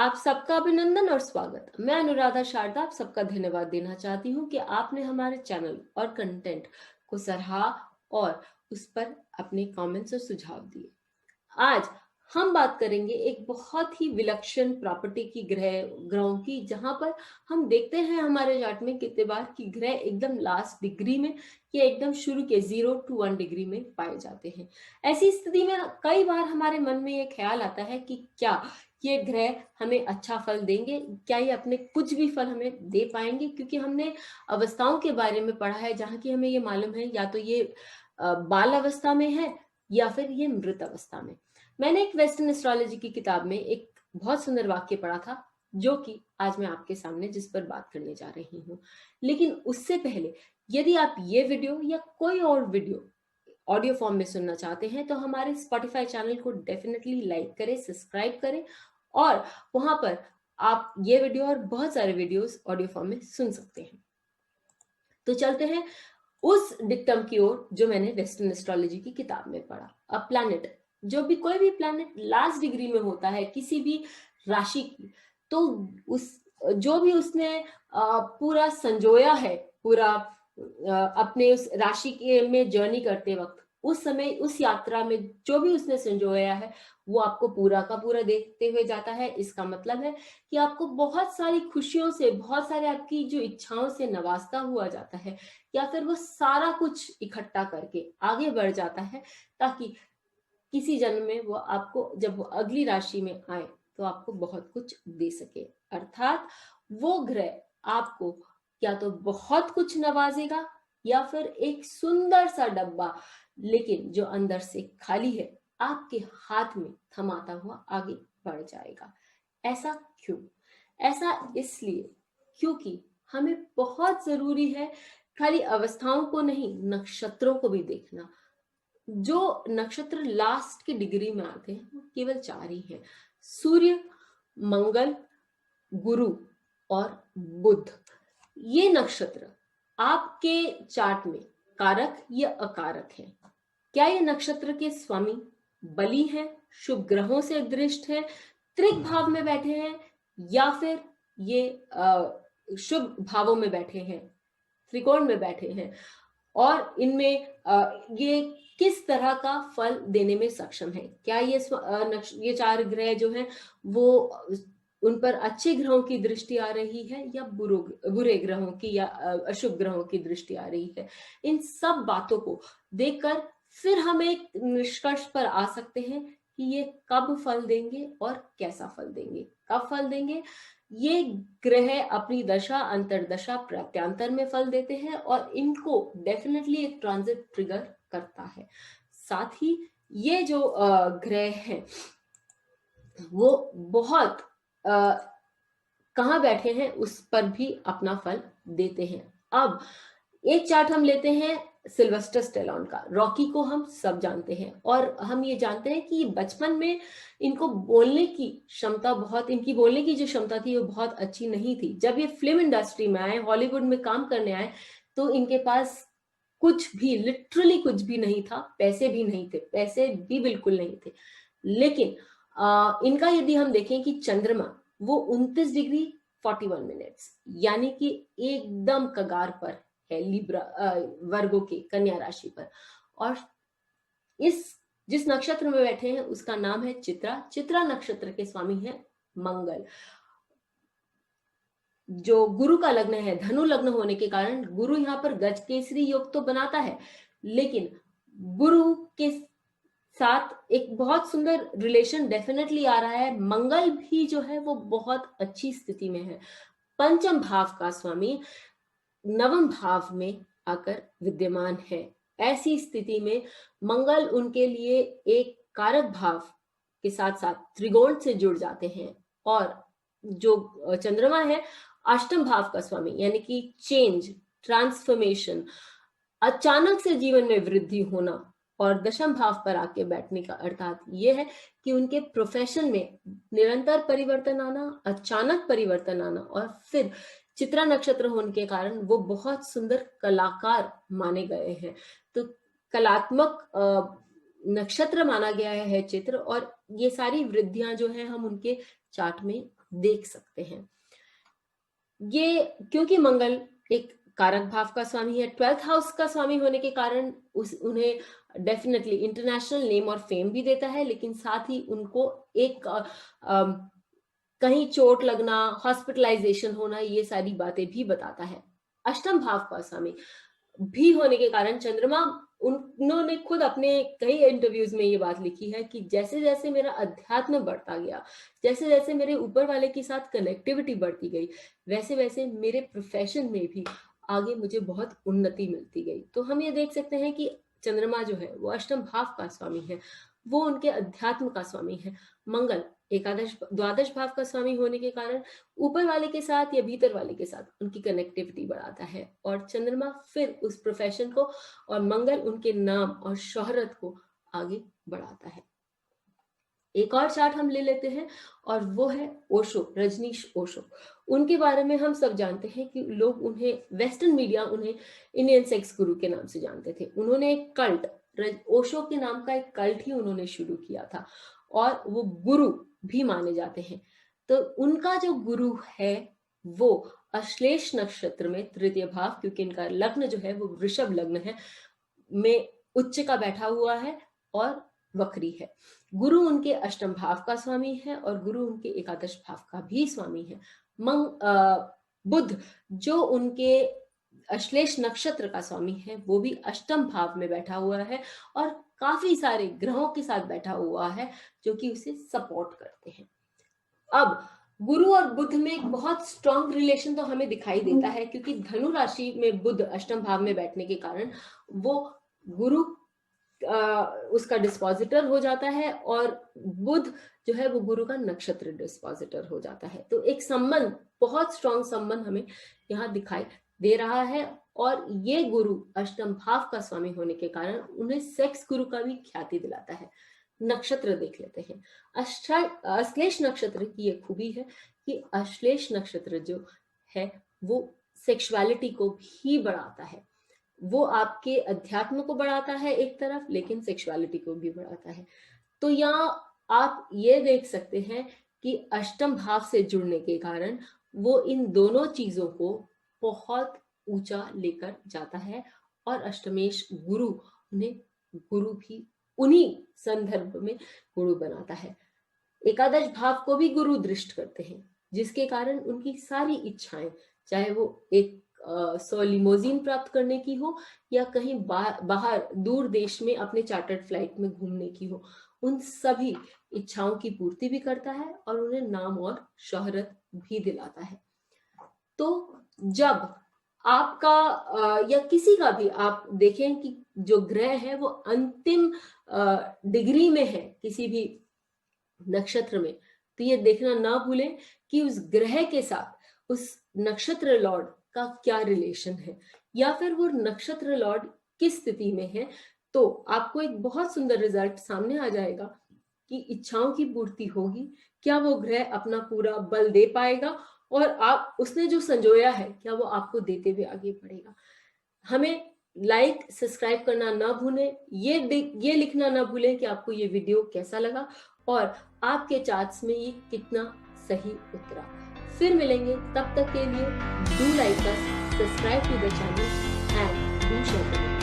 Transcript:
आप सबका अभिनंदन और स्वागत। मैं अनुराधा शारदा आप सबका धन्यवाद देना चाहती हूँ कि आपने हमारे चैनल और कंटेंट को सराहा और उस पर अपने कमेंट्स और सुझाव दिए। आज हम बात करेंगे एक बहुत ही विलक्षण प्रॉपर्टी की ग्रहों की, जहां पर हम देखते हैं हमारे चार्ट में कितने बार कि ग्रह एकदम लास्ट डिग्री में या एकदम शुरू के 0 to 1 डिग्री में पाए जाते हैं। ऐसी स्थिति में कई बार हमारे मन में ये ख्याल आता है कि क्या ये ग्रह हमें अच्छा फल देंगे, क्या ये अपने कुछ भी फल हमें दे पाएंगे, क्योंकि हमने अवस्थाओं के बारे में पढ़ा है जहाँ की हमें ये मालूम है या तो ये बाल अवस्था में है या फिर ये मृत अवस्था में। मैंने एक वेस्टर्न एस्ट्रोलॉजी की किताब में एक बहुत सुंदर वाक्य पढ़ा था, जो कि आज मैं आपके सामने जिस पर बात करने जा रही हूँ। लेकिन उससे पहले यदि आप ये वीडियो या कोई और वीडियो ऑडियो फॉर्म में सुनना चाहते हैं तो हमारे स्पॉटिफाई चैनल को डेफिनेटली लाइक करें, सब्सक्राइब करें और वहां पर आप ये वीडियो और बहुत सारे वीडियोस ऑडियो फॉर्म में सुन सकते हैं। तो चलते हैं उस डिक्टम की ओर जो मैंने वेस्टर्न एस्ट्रोलॉजी की किताब में पढ़ा। अ प्लैनेट, जो भी कोई भी प्लैनेट लास्ट डिग्री में होता है किसी भी राशि की, तो उस जो भी उसने पूरा संजोया है, पूरा अपने उस राशि के में जर्नी करते वक्त, उस समय उस यात्रा में जो भी उसने संजोया है वो आपको पूरा का पूरा देखते हुए जाता है। इसका मतलब है कि आपको बहुत सारी खुशियों से, बहुत सारे आपकी जो इच्छाओं से नवाजता हुआ जाता है, या फिर वो सारा कुछ इकट्ठा करके आगे बढ़ जाता है, ताकि किसी जन्म में वो आपको जब वो अगली राशि में आए तो आपको बहुत कुछ दे सके। अर्थात वो ग्रह आपको या तो बहुत कुछ नवाजेगा या फिर एक सुंदर सा डब्बा, लेकिन जो अंदर से खाली है, आपके हाथ में थमाता हुआ आगे बढ़ जाएगा। ऐसा क्यों? ऐसा इसलिए क्योंकि हमें बहुत जरूरी है खाली अवस्थाओं को नहीं, नक्षत्रों को भी देखना। जो नक्षत्र लास्ट की डिग्री में आते हैं वो केवल 4 ही हैं: सूर्य, मंगल, गुरु और बुध। ये नक्षत्र आपके चार्ट में कारक या अकारक है। क्या ये नक्षत्र के स्वामी बली हैं, शुभ ग्रहों से दृष्ट हैं, त्रिक भाव में बैठे हैं, या फिर ये शुभ भावों में बैठे हैं, त्रिकोण में बैठे हैं, और इनमें ये किस तरह का फल देने में सक्षम है? क्या ये 4 ग्रह जो हैं वो उन पर अच्छे ग्रहों की दृष्टि आ रही है या बुरे ग्रहों की या अशुभ ग्रहों की दृष्टि आ रही है? इन सब बातों को देखकर फिर हम एक निष्कर्ष पर आ सकते हैं कि ये कब फल देंगे और कैसा फल देंगे। कब फल देंगे? ये ग्रह अपनी दशा, अंतरदशा, प्रत्यांतर में फल देते हैं और इनको डेफिनेटली एक ट्रांजिट ट्रिगर करता है। साथ ही ये जो ग्रह हैं वो बहुत कहाँ बैठे हैं उस पर भी अपना फल देते हैं। अब एक चार्ट हम लेते हैं सिल्वेस्टर स्टेलोन का। रॉकी को हम सब जानते हैं और हम ये जानते हैं कि बचपन में इनको बोलने की क्षमता इनकी बोलने की जो क्षमता थी वो बहुत अच्छी नहीं थी। जब ये फिल्म इंडस्ट्री में आए, हॉलीवुड में काम करने आए, तो इनके पास कुछ भी, लिटरली कुछ भी नहीं था। पैसे भी नहीं थे, पैसे भी बिल्कुल नहीं थे। लेकिन इनका यदि हम देखें कि चंद्रमा वो 29 डिग्री 41 मिनट्स यानी कि एकदम कगार पर है लिब्रा वर्गो के, कन्या राशि पर। और जिस नक्षत्र में बैठे हैं उसका नाम है चित्रा। चित्रा नक्षत्र के स्वामी है मंगल, जो गुरु का लग्न है। धनु लग्न होने के कारण गुरु यहाँ पर गज केसरी योग तो बनाता है, लेकिन गुरु के साथ एक बहुत सुंदर रिलेशन डेफिनेटली आ रहा है। मंगल भी जो है वो बहुत अच्छी स्थिति में है। पंचम भाव का स्वामी नवम भाव में आकर विद्यमान है। ऐसी स्थिति में मंगल उनके लिए एक कारक भाव के साथ साथ त्रिकोण से जुड़ जाते हैं, और जो चंद्रमा है अष्टम भाव का स्वामी, यानी कि चेंज, ट्रांसफॉर्मेशन, अचानक से जीवन में वृद्धि होना, और दशम भाव पर आके बैठने का अर्थात ये है कि उनके प्रोफेशन में निरंतर परिवर्तन आना, अचानक परिवर्तन आना। और फिर चित्रा नक्षत्र होने के कारण वो बहुत सुंदर कलाकार माने गए हैं। तो कलात्मक नक्षत्र माना गया है चित्र, और ये सारी वृद्धियां जो है हम उनके चार्ट में देख सकते हैं। ये क्योंकि मंगल एक कारक भाव का स्वामी है, 12th हाउस का स्वामी होने के कारण उन्हें डेफिनेटली इंटरनेशनल नेम और फेम भी देता है, लेकिन साथ ही उनको एक कहीं चोट लगना, हॉस्पिटलाइजेशन होना, ये सारी बातें भी बताता है। अष्टम भाव का स्वामी भी होने के कारण चंद्रमा, उन्होंने खुद अपने कई इंटरव्यूज में ये बात लिखी है कि जैसे जैसे मेरा अध्यात्म बढ़ता गया, जैसे जैसे मेरे ऊपर वाले के साथ कनेक्टिविटी बढ़ती गई, वैसे वैसे मेरे प्रोफेशन में भी आगे मुझे बहुत उन्नति मिलती गई। तो हम ये देख सकते हैं कि चंद्रमा जो है वो अष्टम भाव का स्वामी है, वो उनके अध्यात्म का स्वामी है। मंगल एकादश द्वादश भाव का स्वामी होने के कारण ऊपर वाले के साथ या भीतर वाले के साथ उनकी कनेक्टिविटी बढ़ाता है, और चंद्रमा फिर उस प्रोफेशन को, और मंगल उनके नाम और शोहरत को आगे बढ़ाता है। एक और चार्ट हम ले लेते हैं, और वो है ओशो, रजनीश ओशो। उनके बारे में हम सब जानते हैं कि लोग उन्हें, वेस्टर्न मीडिया उन्हें इंडियन सेक्स गुरु के नाम से जानते थे। उन्होंने एक कल्ट, ओशो के नाम का एक कल्ट ही उन्होंने शुरू किया था, और वो गुरु भी माने जाते हैं। तो उनका जो गुरु है वो अश्लेष नक्षत्र में तृतीय भाव, क्योंकि इनका लग्न जो है वो वृषभ लग्न है, में उच्च का बैठा हुआ है और वक्री है। गुरु उनके अष्टम भाव का स्वामी है, और गुरु उनके एकादश भाव का भी स्वामी है। बुध जो उनके अश्लेष नक्षत्र का स्वामी है, वो भी अष्टम भाव में बैठा हुआ है, और काफी सारे ग्रहों के साथ बैठा हुआ है जो कि उसे सपोर्ट करते हैं। अब गुरु और बुध में एक बहुत स्ट्रॉन्ग रिलेशन तो हमें दिखाई देता है, क्योंकि धनु राशि में बुध अष्टम भाव में बैठने के कारण वो गुरु उसका डिस्पोजिटर हो जाता है, और बुध जो है वो गुरु का नक्षत्र डिस्पोजिटर हो जाता है। तो एक संबंध, बहुत स्ट्रॉन्ग संबंध हमें यहाँ दिखाई दे रहा है। और ये गुरु अष्टम भाव का स्वामी होने के कारण उन्हें सेक्स गुरु का भी ख्याति दिलाता है। नक्षत्र देख लेते हैं। अश्लेष नक्षत्र की ये खूबी है कि अश्लेष नक्षत्र जो है वो सेक्सुअलिटी को भी बढ़ाता है। वो आपके अध्यात्म को बढ़ाता है एक तरफ, लेकिन सेक्सुअलिटी को भी बढ़ाता है। तो यहाँ आप ये देख सकते हैं कि अष्टम भाव से जुड़ने के कारण वो इन दोनों चीजों को बहुत ऊंचा लेकर जाता है, और अष्टमेश गुरु उन्हें गुरु भी उन्हीं संदर्भ में गुरु बनाता है। एकादश भाव को भी गुरु दृष्ट करते हैं, जिसके कारण उनकी सारी इच्छाएं, चाहे वो एक लिमोजीन प्राप्त करने की हो, या कहीं बाहर दूर देश में अपने चार्टर्ड फ्लाइट में घूमने की हो, उन सभी इच्छाओं की पूर्ति भी करता है, और उन्हें नाम और शोहरत भी दिलाता है। तो जब आपका या किसी का भी आप देखें कि जो ग्रह है वो अंतिम डिग्री में है किसी भी नक्षत्र में, तो ये देखना ना भूलें कि उस ग्रह के साथ उस नक्षत्र लॉर्ड का क्या रिलेशन है, या फिर वो नक्षत्र लॉर्ड किस स्थिति में है। तो आपको एक बहुत सुंदर रिजल्ट सामने आ जाएगा कि इच्छाओं की पूर्ति होगी, क्या वो ग्रह अपना पूरा बल दे पाएगा, और आप उसने जो संजोया है क्या वो आपको देते हुए आगे बढ़ेगा। हमें लाइक सब्सक्राइब करना ना भूलें, ये लिखना ना भूलें कि आपको ये वीडियो कैसा लगा और आपके चार्ट्स में ये कितना सही उतरा। फिर मिलेंगे, तब तक के लिए do like us, subscribe to the channel and do share.